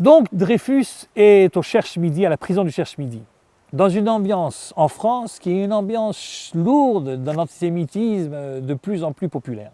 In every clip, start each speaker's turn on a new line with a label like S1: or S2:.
S1: Donc Dreyfus est au Cherche-Midi, à la prison du Cherche-Midi, dans une ambiance en France qui est une ambiance lourde d'un antisémitisme de plus en plus populaire.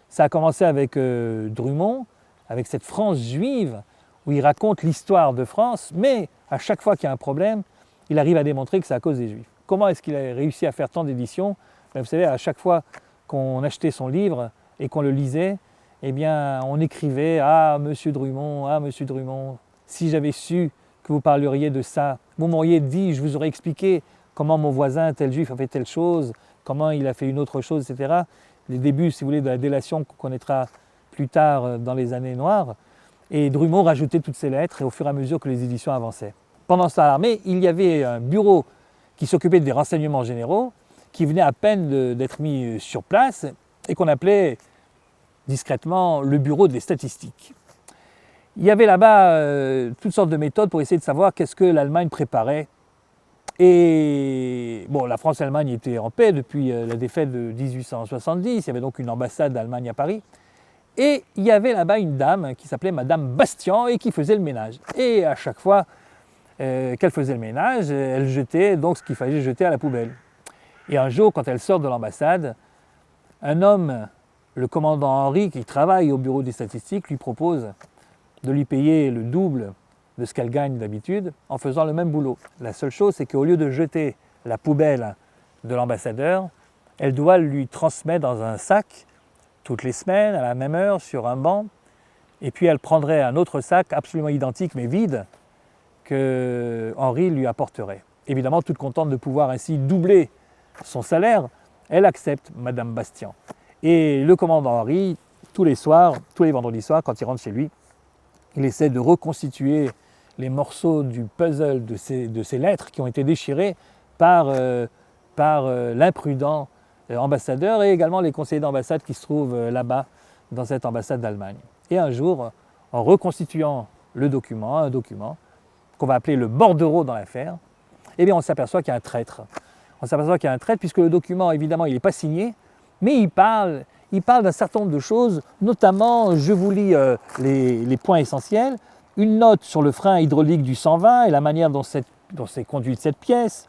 S1: Ça a commencé avec Drummond, avec cette France juive, où il raconte l'histoire de France, mais à chaque fois qu'il y a un problème, il arrive à démontrer que c'est à cause des Juifs. Comment est-ce qu'il a réussi à faire tant d'éditions? Vous savez, à chaque fois qu'on achetait son livre et qu'on le lisait, eh bien, on écrivait « Ah, Monsieur Drummond, si j'avais su que vous parleriez de ça, vous m'auriez dit, je vous aurais expliqué comment mon voisin, tel juif, a fait telle chose, comment il a fait une autre chose, etc. » Les débuts, si vous voulez, de la délation qu'on connaîtra plus tard dans les années noires. Et Drummond rajoutait toutes ces lettres et au fur et à mesure que les éditions avançaient. Pendant ce temps à l'armée, il y avait un bureau qui s'occupait des renseignements généraux, qui venait à peine d'être mis sur place et qu'on appelait discrètement le bureau des statistiques. Il y avait là-bas toutes sortes de méthodes pour essayer de savoir qu'est-ce que l'Allemagne préparait. Et bon, la France et l'Allemagne étaient en paix depuis la défaite de 1870, il y avait donc une ambassade d'Allemagne à Paris. Et il y avait là-bas une dame qui s'appelait Madame Bastian et qui faisait le ménage. Et à chaque fois qu'elle faisait le ménage, elle jetait donc ce qu'il fallait jeter à la poubelle. Et un jour, quand elle sort de l'ambassade, un homme, le commandant Henri, qui travaille au bureau des statistiques, lui propose de lui payer le double de ce qu'elle gagne d'habitude en faisant le même boulot. La seule chose, c'est qu'au lieu de jeter la poubelle de l'ambassadeur, elle doit lui transmettre dans un sac toutes les semaines, à la même heure, sur un banc, et puis elle prendrait un autre sac absolument identique mais vide que Henri lui apporterait. Évidemment, toute contente de pouvoir ainsi doubler son salaire, elle accepte Madame Bastian. Et le commandant Henri, tous les soirs, tous les vendredis soirs, quand il rentre chez lui, il essaie de reconstituer les morceaux du puzzle de ces lettres qui ont été déchirées par l'imprudent ambassadeur et également les conseillers d'ambassade qui se trouvent là-bas dans cette ambassade d'Allemagne. Et un jour, en reconstituant un document qu'on va appeler le bordereau dans l'affaire, eh bien on s'aperçoit qu'il y a un traître. On s'aperçoit qu'il y a un traître puisque le document, évidemment, il n'est pas signé, mais il parle d'un certain nombre de choses, notamment, je vous lis les points essentiels, une note sur le frein hydraulique du 120 et la manière dont s'est conduite cette pièce,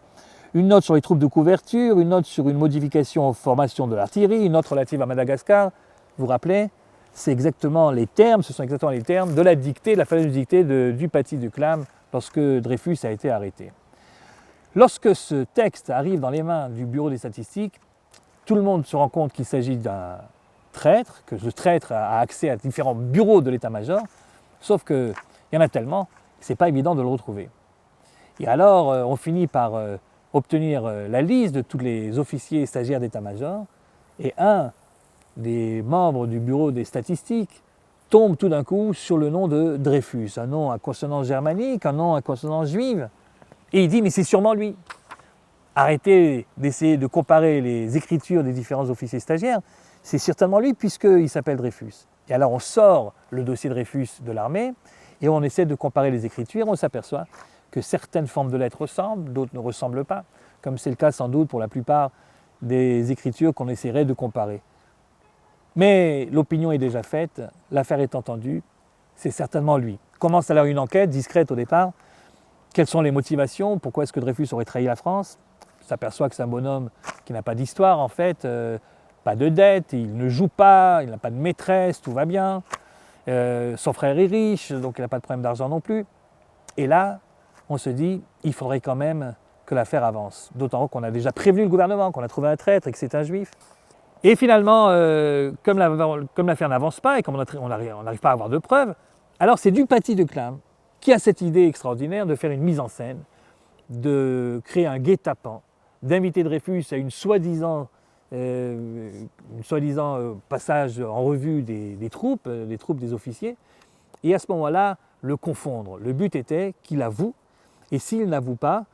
S1: une note sur les troupes de couverture, une note sur une modification en formation de l'artillerie, une note relative à Madagascar. Vous vous rappelez, ce sont exactement les termes de la dictée, de la fameuse dictée du Paty du Clam lorsque Dreyfus a été arrêté. Lorsque ce texte arrive dans les mains du bureau des statistiques, tout le monde se rend compte qu'il s'agit d'un traître, que ce traître a accès à différents bureaux de l'état-major, sauf qu'il y en a tellement que ce n'est pas évident de le retrouver. Et alors, on finit par obtenir la liste de tous les officiers et stagiaires d'état-major, et un des membres du bureau des statistiques tombe tout d'un coup sur le nom de Dreyfus, un nom à consonance germanique, un nom à consonance juive, et il dit « mais c'est sûrement lui ». Arrêtez d'essayer de comparer les écritures des différents officiers stagiaires, c'est certainement lui puisqu'il s'appelle Dreyfus. Et alors on sort le dossier Dreyfus de l'armée et on essaie de comparer les écritures, on s'aperçoit que certaines formes de lettres ressemblent, d'autres ne ressemblent pas, comme c'est le cas sans doute pour la plupart des écritures qu'on essaierait de comparer. Mais l'opinion est déjà faite, l'affaire est entendue, c'est certainement lui. Commence alors une enquête discrète au départ. Quelles sont les motivations? Pourquoi est-ce que Dreyfus aurait trahi la France? On s'aperçoit que c'est un bonhomme qui n'a pas d'histoire en fait, pas de dette, il ne joue pas, il n'a pas de maîtresse, tout va bien. Son frère est riche, donc il n'a pas de problème d'argent non plus. Et là, on se dit, il faudrait quand même que l'affaire avance. D'autant qu'on a déjà prévenu le gouvernement, qu'on a trouvé un traître et que c'est un juif. Et finalement, comme l'affaire n'avance pas et comme on n'arrive pas à avoir de preuves, alors c'est du Paty de Clam qui a cette idée extraordinaire de faire une mise en scène, de créer un guet-apens, d'inviter Dreyfus à une soi-disant passage en revue des troupes des officiers, et à ce moment-là, le confondre. Le but était qu'il avoue, et s'il n'avoue pas,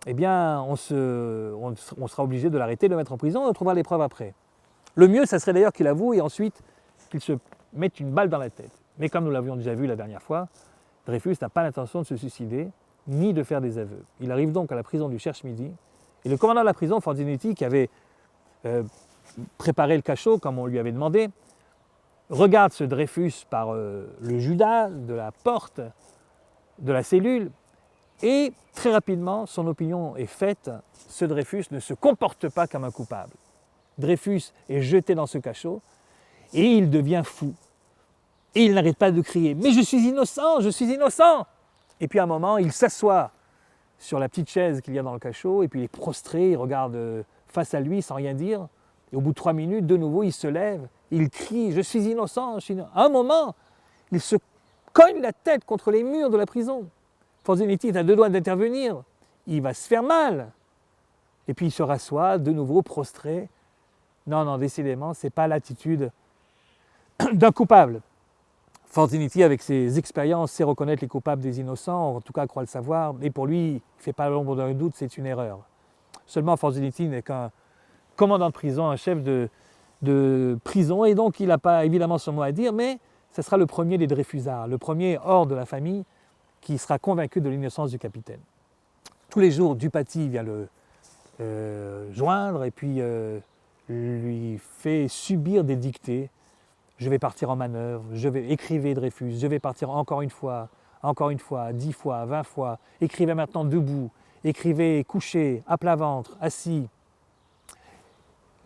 S1: eh bien, on sera obligé de l'arrêter, de le mettre en prison, et on trouvera les preuves après. Le mieux, ça serait d'ailleurs qu'il avoue, et ensuite qu'il se mette une balle dans la tête. Mais comme nous l'avions déjà vu la dernière fois, Dreyfus n'a pas l'intention de se suicider, ni de faire des aveux. Il arrive donc à la prison du Cherche-Midi, et le commandant de la prison, Forzinetti, qui avait préparé le cachot, comme on lui avait demandé, regarde ce Dreyfus par le Judas de la porte, de la cellule et très rapidement, son opinion est faite, ce Dreyfus ne se comporte pas comme un coupable. Dreyfus est jeté dans ce cachot et il devient fou. Et il n'arrête pas de crier « Mais je suis innocent, je suis innocent !» Et puis à un moment, il s'assoit sur la petite chaise qu'il y a dans le cachot et puis il est prostré, il regarde face à lui sans rien dire. Et au bout de 3 minutes, de nouveau, il se lève, il crie « Je suis innocent, je suis innocent !» À un moment, il se cogne la tête contre les murs de la prison. Forzinetti est à 2 doigts d'intervenir, il va se faire mal. Et puis il se rassoit, de nouveau prostré. Non, décidément, ce n'est pas l'attitude d'un coupable. Forzinetti, avec ses expériences, sait reconnaître les coupables des innocents, en tout cas croit le savoir, et pour lui, il ne fait pas l'ombre d'un doute, c'est une erreur. Seulement, Forzinetti n'est qu'un commandant de prison, un chef de prison, et donc il n'a pas évidemment son mot à dire, mais ce sera le premier des Dreyfusards, le premier hors de la famille qui sera convaincu de l'innocence du capitaine. Tous les jours, Dupaty vient le joindre et puis lui fait subir des dictées. Je vais partir en manœuvre, écrivez Dreyfus, je vais partir encore une fois, 10 fois, 20 fois, écrivez maintenant debout, écrivez couché, à plat ventre, assis.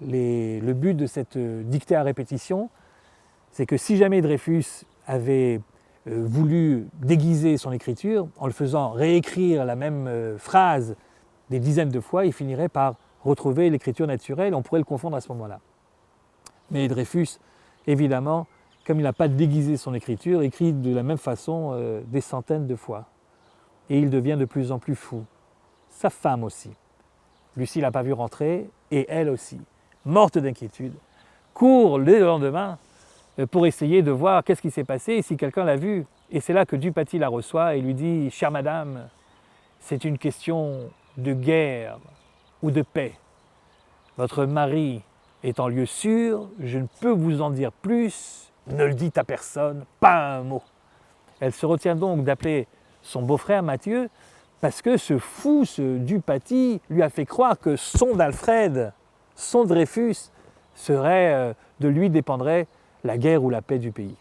S1: Le but de cette dictée à répétition, c'est que si jamais Dreyfus avait voulu déguiser son écriture, en le faisant réécrire la même phrase des dizaines de fois, il finirait par retrouver l'écriture naturelle, on pourrait le confondre à ce moment-là. Mais Dreyfus, évidemment, comme il n'a pas déguisé son écriture, écrit de la même façon des centaines de fois. Et il devient de plus en plus fou. Sa femme aussi. Lucie ne l'a pas vu rentrer, et elle aussi, morte d'inquiétude, court le lendemain pour essayer de voir qu'est-ce qui s'est passé et si quelqu'un l'a vu. Et c'est là que Dupaty la reçoit et lui dit « Chère madame, c'est une question de guerre ou de paix. Votre mari est en lieu sûr, je ne peux vous en dire plus, ne le dites à personne, pas un mot. » Elle se retient donc d'appeler son beau-frère Mathieu parce que ce fou, ce Dupaty, lui a fait croire que son Alfred, son Dreyfus, de lui dépendrait la guerre ou la paix du pays.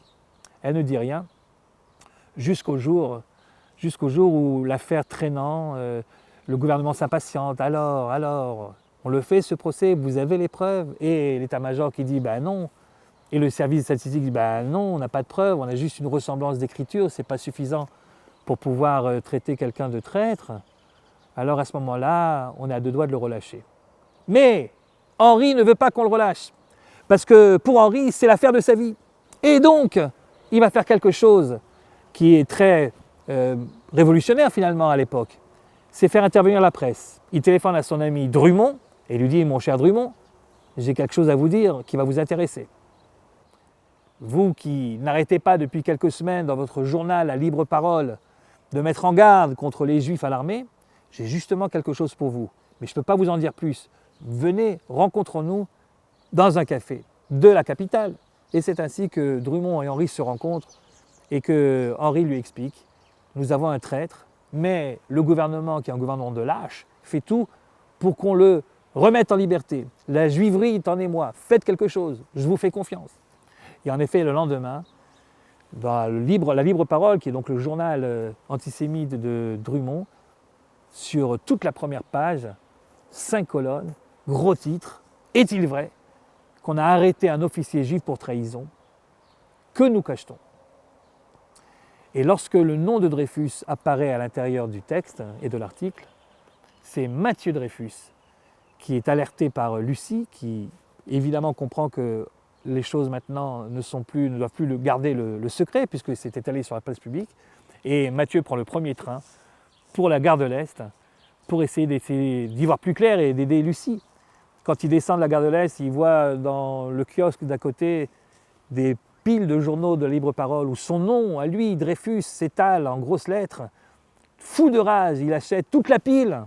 S1: Elle ne dit rien jusqu'au jour où l'affaire traînant, le gouvernement s'impatiente. Alors, on le fait ce procès, vous avez les preuves? Et l'état-major qui dit non. Et le service statistique dit non, on n'a pas de preuves, on a juste une ressemblance d'écriture, c'est pas suffisant pour pouvoir traiter quelqu'un de traître. Alors à ce moment-là, on est à 2 doigts de le relâcher. Mais Henri ne veut pas qu'on le relâche, parce que pour Henri, c'est l'affaire de sa vie. Et donc, il va faire quelque chose qui est très révolutionnaire finalement à l'époque. C'est faire intervenir la presse. Il téléphone à son ami Drummond et lui dit « Mon cher Drummond, j'ai quelque chose à vous dire qui va vous intéresser. Vous qui n'arrêtez pas depuis quelques semaines dans votre journal à libre parole de mettre en garde contre les Juifs à l'armée, j'ai justement quelque chose pour vous. Mais je ne peux pas vous en dire plus. Venez, rencontrons-nous dans un café de la capitale. » Et c'est ainsi que Drummond et Henri se rencontrent et que Henri lui explique « Nous avons un traître, mais le gouvernement, qui est un gouvernement de lâches, fait tout pour qu'on le remette en liberté. La juiverie est en émoi, faites quelque chose, je vous fais confiance. » Et en effet, le lendemain, dans la Libre Parole, qui est donc le journal antisémite de Drummond, sur toute la première page, 5 colonnes, gros titre, « Est-il vrai qu'on a arrêté un officier juif pour trahison? Que nous cache-t-on » Et lorsque le nom de Dreyfus apparaît à l'intérieur du texte et de l'article, c'est Mathieu Dreyfus qui est alerté par Lucie, qui évidemment comprend que les choses maintenant ne doivent plus garder le secret puisque c'est étalé sur la place publique. Et Mathieu prend le premier train pour la gare de l'Est pour essayer d'y voir plus clair et d'aider Lucie. Quand il descend de la gare de l'Est, il voit dans le kiosque d'à côté des piles de journaux de Libre Parole où son nom, à lui, Dreyfus, s'étale en grosses lettres. Fou de rage, il achète toute la pile.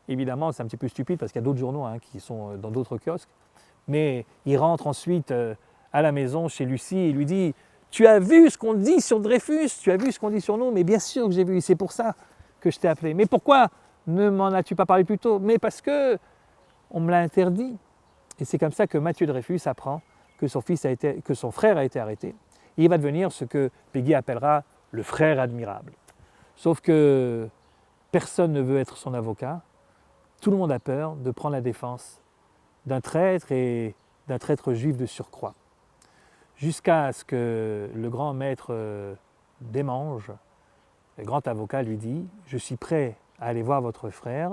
S1: Évidemment, c'est un petit peu stupide parce qu'il y a d'autres journaux qui sont dans d'autres kiosques. Mais il rentre ensuite à la maison chez Lucie et lui dit « Tu as vu ce qu'on dit sur Dreyfus? Tu as vu ce qu'on dit sur nous? Mais bien sûr que j'ai vu, c'est pour ça que je t'ai appelé. Mais pourquoi ne m'en as-tu pas parlé plus tôt? Mais parce que on me l'a interdit. » Et c'est comme ça que Mathieu Dreyfus apprend que son frère a été arrêté. Et il va devenir ce que Péguy appellera le frère admirable. Sauf que personne ne veut être son avocat. Tout le monde a peur de prendre la défense d'un traître et d'un traître juif de surcroît. Jusqu'à ce que le grand maître Démange, le grand avocat, lui dit « Je suis prêt à aller voir votre frère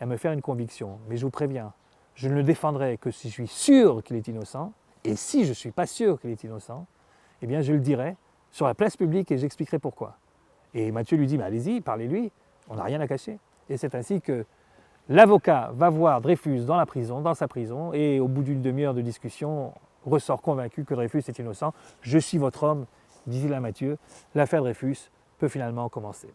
S1: et à me faire une conviction, mais je vous préviens, je ne le défendrai que si je suis sûr qu'il est innocent, et si je ne suis pas sûr qu'il est innocent, eh bien je le dirai sur la place publique et j'expliquerai pourquoi. » Et Matthieu lui dit « Allez-y, parlez-lui, on n'a rien à cacher. » Et c'est ainsi que l'avocat va voir Dreyfus dans sa prison, et au bout d'une demi-heure de discussion, ressort convaincu que Dreyfus est innocent. « Je suis votre homme », dit-il à Matthieu. L'affaire Dreyfus peut finalement commencer.